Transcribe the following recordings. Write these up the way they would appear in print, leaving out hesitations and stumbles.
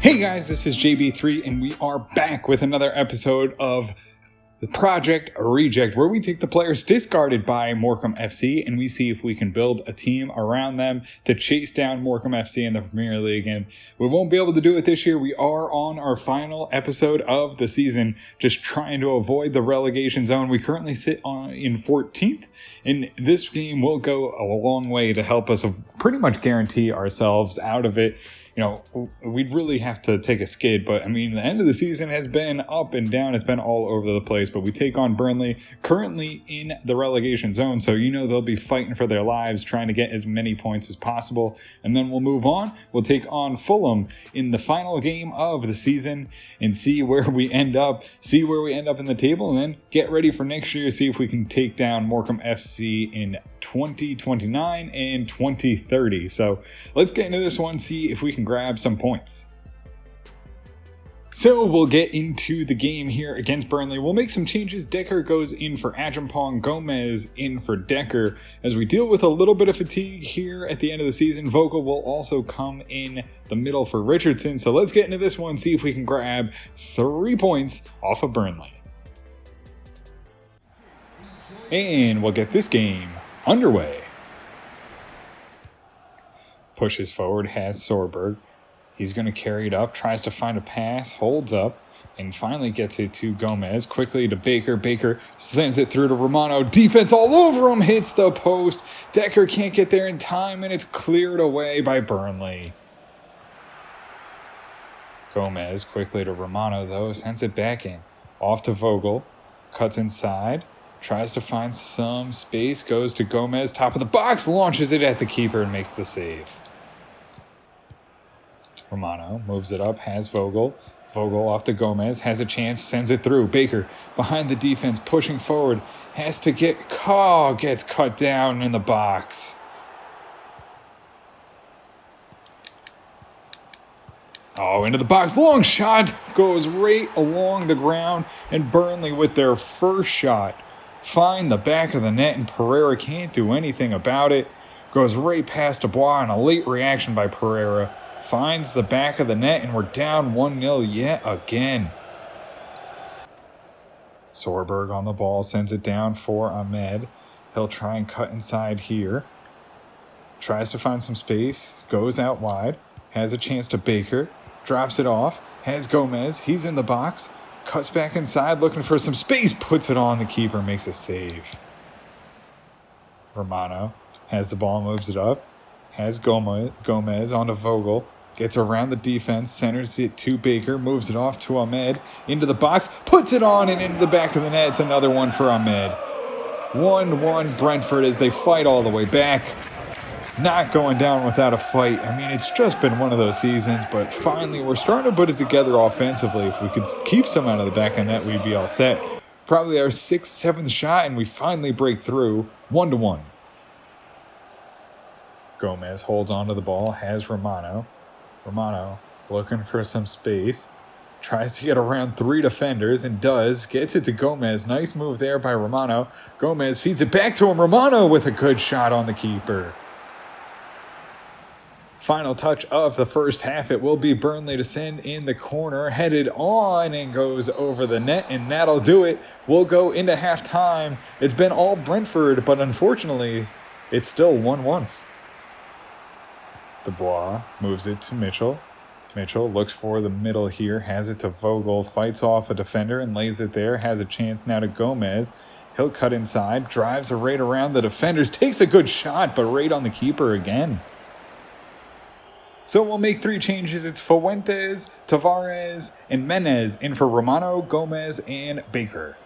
Hey guys, this is JB3 and we are back with another episode of the Project Reject, where we take the players discarded by Morecambe FC and we see if we can build a team around them to chase down Morecambe FC in the Premier League. And we won't be able to do it this year. We are on our final episode of the season, just trying to avoid the relegation zone. We currently sit in 14th, and this game will go a long way to help us pretty much guarantee ourselves out of it. You know, we'd really have to take a skid, but I mean, the end of the season has been up and down. It's been all over the place, but we take on Burnley, currently in the relegation zone, so you know they'll be fighting for their lives, trying to get as many points as possible, and then we'll move on. We'll take on Fulham in the final game of the season and see where we end up in the table, and then get ready for next year, see if we can take down Morecambe FC in 2029 and 2030. So let's get into this one, see if we can grab some points. So we'll get into the game here against Burnley. We'll make some changes. Decker goes in for Ajampong, Gomez in for Decker. As we deal with a little bit of fatigue here at the end of the season, Vogel will also come in the middle for Richardson. So let's get into this one, see if we can grab 3 points off of Burnley. And we'll get this game underway. Pushes forward, has Sorberg. He's going to carry it up, tries to find a pass, holds up, and finally gets it to Gomez. Quickly to Baker. Baker sends it through to Romano. Defense all over him, hits the post. Decker can't get there in time, and it's cleared away by Burnley. Gomez quickly to Romano, though, sends it back in. Off to Vogel. Cuts inside. Tries to find some space, goes to Gomez, top of the box, launches it at the keeper and makes the save. Romano moves it up, has Vogel. Vogel off to Gomez, has a chance, sends it through. Baker behind the defense, pushing forward, has to gets cut down in the box. Oh, into the box, long shot, goes right along the ground, and Burnley with their first shot find the back of the net, and Pereira can't do anything about it. Goes right past Dubois, and a late reaction by Pereira finds the back of the net, and we're down 1-0 yet again. Sorberg on the ball, sends it down for Ahmed. He'll try and cut inside here. Tries to find some space, goes out wide, has a chance to Baker, drops it off, has Gomez, he's in the box. Cuts back inside, looking for some space, puts it on the keeper, makes a save. Romano has the ball, moves it up, has Gomez onto Vogel, gets around the defense, centers it to Baker, moves it off to Ahmed, into the box, puts it on and into the back of the net. It's another one for Ahmed. 1-1 Brentford as they fight all the way back. Not going down without a fight. I mean, it's just been one of those seasons, but finally we're starting to put it together offensively. If we could keep some out of the back of net, we'd be all set. Probably our 6th, 7th shot, and we finally break through 1-1. Gomez holds onto the ball, has Romano. Romano looking for some space. Tries to get around 3 defenders and does. Gets it to Gomez. Nice move there by Romano. Gomez feeds it back to him. Romano with a good shot on the keeper. Final touch of the first half, it will be Burnley to send in the corner, headed on and goes over the net, and that'll do it. We'll go into halftime. It's been all Brentford, but unfortunately, it's still 1-1. Dubois moves it to Mitchell. Mitchell looks for the middle here, has it to Vogel, fights off a defender and lays it there, has a chance now to Gomez. He'll cut inside, drives right around the defenders, takes a good shot, but right on the keeper again. So we'll make 3 changes. It's Fuentes, Tavares, and Menez in for Romano, Gomez, and Baker.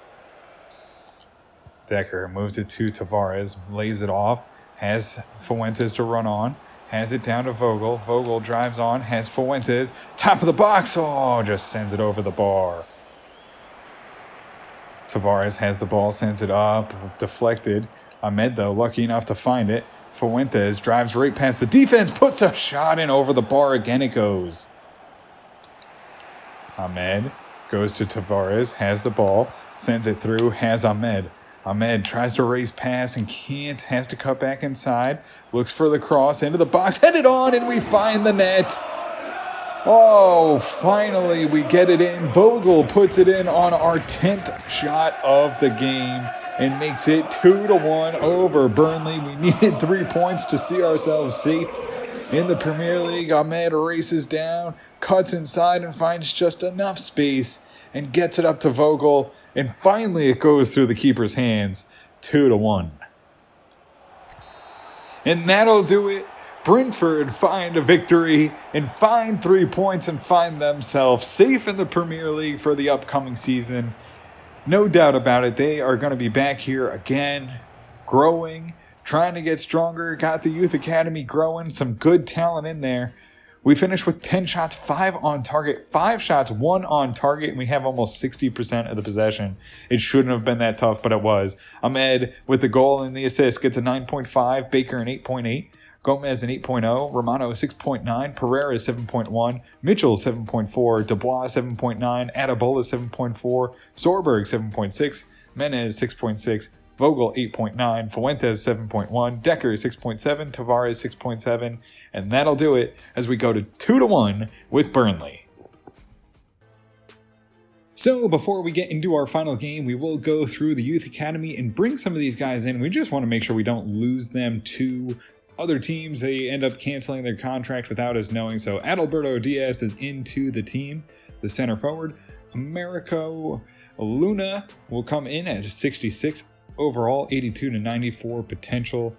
Decker moves it to Tavares, lays it off, has Fuentes to run on, has it down to Vogel. Vogel drives on, has Fuentes, top of the box, just sends it over the bar. Tavares has the ball, sends it up, deflected. Ahmed, though, lucky enough to find it. Fuentes drives right past the defense, puts a shot in over the bar. Again it goes. Ahmed goes to Tavares, has the ball, sends it through, has Ahmed. Ahmed tries to raise pass and can't, has to cut back inside, looks for the cross into the box, headed on, and we find the net. Oh, finally we get it in. Vogel puts it in on our 10th shot of the game and makes it 2-1 over Burnley. We needed 3 points to see ourselves safe in the Premier League. Ahmed races down, cuts inside and finds just enough space and gets it up to Vogel. And finally it goes through the keeper's hands. 2-1. And that'll do it. Brentford find a victory and find 3 points and find themselves safe in the Premier League for the upcoming season. No doubt about it, they are going to be back here again, growing, trying to get stronger. Got the youth academy growing, some good talent in there. We finished with 10 shots, 5 on target, 5 shots, 1 on target, and we have almost 60% of the possession. It shouldn't have been that tough, but it was. Ahmed with the goal and the assist gets a 9.5, Baker an 8.8. Gomez an 8.0, Romano 6.9, Pereira 7.1, Mitchell 7.4, Dubois 7.9, Adabola 7.4, Sorberg 7.6, Menez 6.6, Vogel 8.9, Fuentes 7.1, Decker 6.7, Tavares 6.7, and that'll do it as we go to 2-1 with Burnley. So before we get into our final game, we will go through the youth academy and bring some of these guys in. We just want to make sure we don't lose them to other teams. They end up canceling their contract without us knowing. So Adalberto Diaz is into the team, the center forward. Americo Luna will come in at 66 overall, 82 to 94 potential.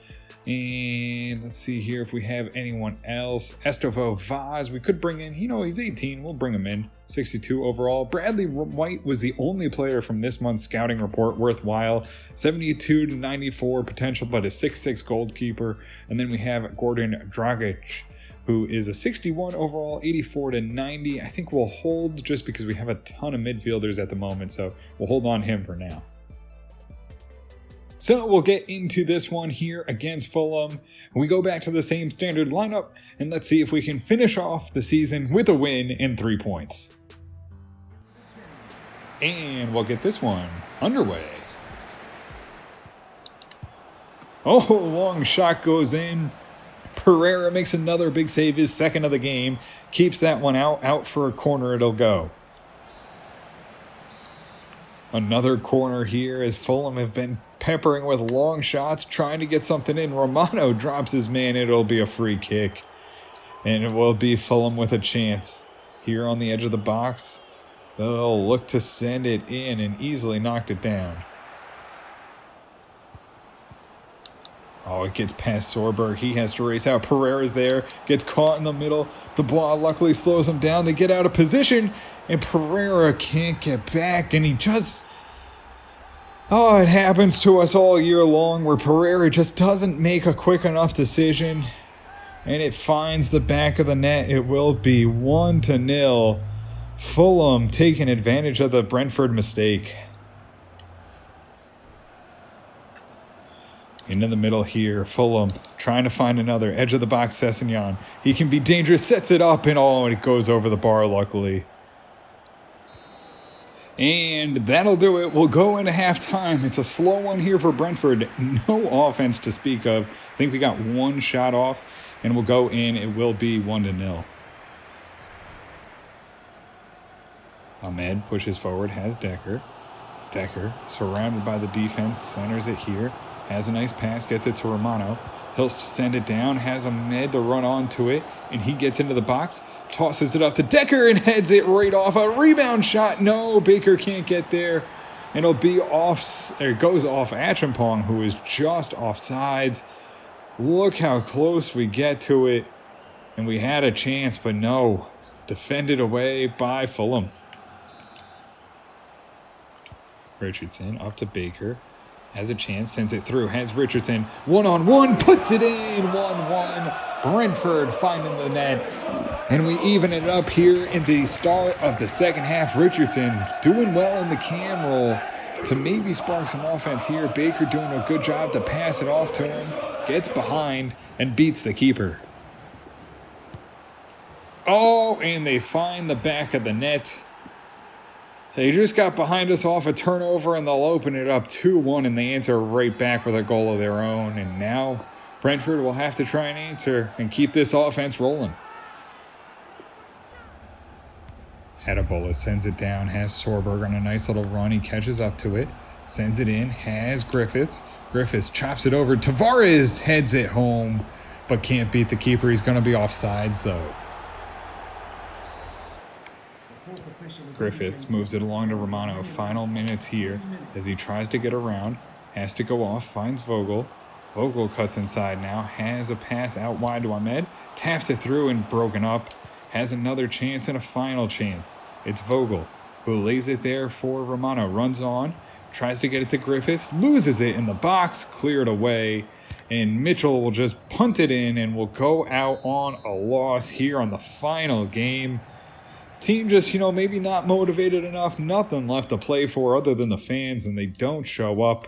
And let's see here if we have anyone else. Estevao Vaz, we could bring in, he's 18. We'll bring him in. 62 overall. Bradley White was the only player from this month's scouting report worthwhile. 72 to 94 potential, but a 6'6 goalkeeper. And then we have Gordon Dragic, who is a 61 overall, 84 to 90. I think we'll hold just because we have a ton of midfielders at the moment, so we'll hold on him for now. So we'll get into this one here against Fulham. We go back to the same standard lineup, and let's see if we can finish off the season with a win and 3 points. And we'll get this one underway. Oh, long shot goes in. Pereira makes another big save, his second of the game. Keeps that one out for a corner it'll go. Another corner here as Fulham have been peppering with long shots, trying to get something in. Romano drops his man. It'll be a free kick. And it will be Fulham with a chance. Here on the edge of the box, they'll look to send it in and easily knocked it down. Oh, it gets past Sorberg. He has to race out. Pereira's there. Gets caught in the middle. Dubois luckily slows him down. They get out of position. And Pereira can't get back. And he just... Oh, it happens to us all year long where Pereira just doesn't make a quick enough decision. And it finds the back of the net. It will be 1-0. Fulham taking advantage of the Brentford mistake. Into the middle here, Fulham trying to find another. Edge of the box, Sessegnon. He can be dangerous, sets it up, and it goes over the bar, luckily. And that'll do it. We'll go into halftime. It's a slow one here for Brentford. No offense to speak of. I think we got one shot off, and we'll go in. It will be 1-0. Ahmed pushes forward, has Decker. Decker, surrounded by the defense, centers it here. Has a nice pass, gets it to Romano. He'll send it down, has Ahmed to run onto it, and he gets into the box, tosses it up to Decker and heads it right off. A rebound shot. No, Baker can't get there. And it'll be off, it goes off Achampong, who is just offsides. Look how close we get to it. And we had a chance, but no. Defended away by Fulham. Richardson up to Baker. Has a chance, sends it through, has Richardson, one-on-one, puts it in, 1-1. Brentford finding the net. And we even it up here in the start of the second half. Richardson doing well in the cam roll to maybe spark some offense here. Baker doing a good job to pass it off to him. Gets behind and beats the keeper. Oh, and they find the back of the net. They just got behind us off a turnover, and they'll open it up 2-1, and they answer right back with a goal of their own. And now Brentford will have to try and answer and keep this offense rolling. Hadabola sends it down, has Sorberg on a nice little run. He catches up to it, sends it in, has Griffiths. Griffiths chops it over. Tavares heads it home, but can't beat the keeper. He's going to be offsides, though. Griffiths moves it along to Romano. Final minutes here as he tries to get around. Has to go off, finds Vogel. Vogel cuts inside now, has a pass out wide to Ahmed. Taps it through and broken up. Has another chance and a final chance. It's Vogel who lays it there for Romano. Runs on, tries to get it to Griffiths, loses it in the box, cleared away. And Mitchell will just punt it in and will go out on a loss here on the final game. Team just, maybe not motivated enough. Nothing left to play for other than the fans, and they don't show up.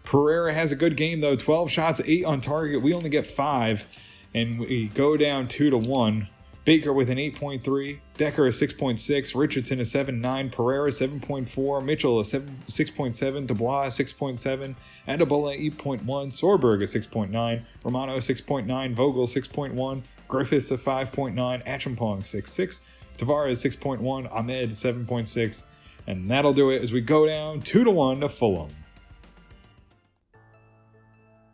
Pereira has a good game, though. 12 shots, 8 on target. We only get 5, and we go down 2-1. Baker with an 8.3. Decker a 6.6. Richardson a 7.9. Pereira 7.4. Mitchell a 6.7. Dubois a 6.7. Hadabola 8.1. Sorberg a 6.9. Romano a 6.9. Vogel 6.1. Griffiths a 5.9. Achampong 6.6. Tavares 6.1. Ahmed 7.6. And that'll do it as we go down 2-1 to Fulham.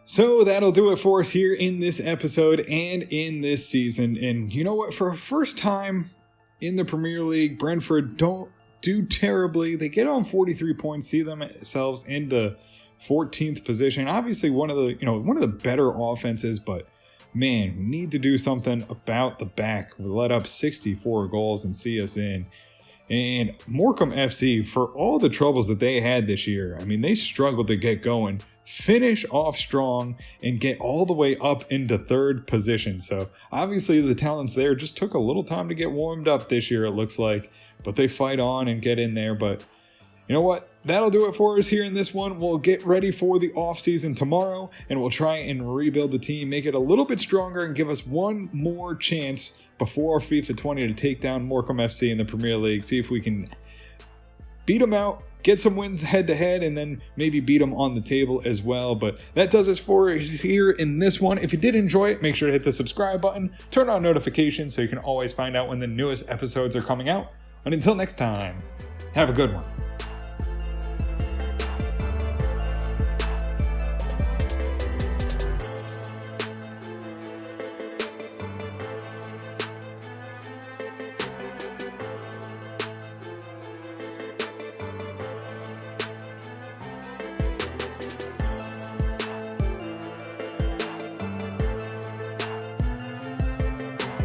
So that'll do it for us here in this episode and in this season. And you know what? For a first time in the Premier League, Brentford don't do terribly. They get on 43 points, see themselves in the 14th position. Obviously one of the better offenses, but man, we need to do something about the back. We let up 64 goals and see us in. And Morecambe FC, for all the troubles that they had this year, they struggled to get going, finish off strong, and get all the way up into 3rd position. So obviously the talents there just took a little time to get warmed up this year, it looks like. But they fight on and get in there. But you know what? That'll do it for us here in this one. We'll get ready for the offseason tomorrow, and we'll try and rebuild the team, make it a little bit stronger, and give us one more chance before FIFA 20 to take down Morecambe FC in the Premier League. See if we can beat them out, get some wins head-to-head, and then maybe beat them on the table as well. But that does us for us here in this one. If you did enjoy it, make sure to hit the subscribe button, turn on notifications so you can always find out when the newest episodes are coming out. And until next time, have a good one.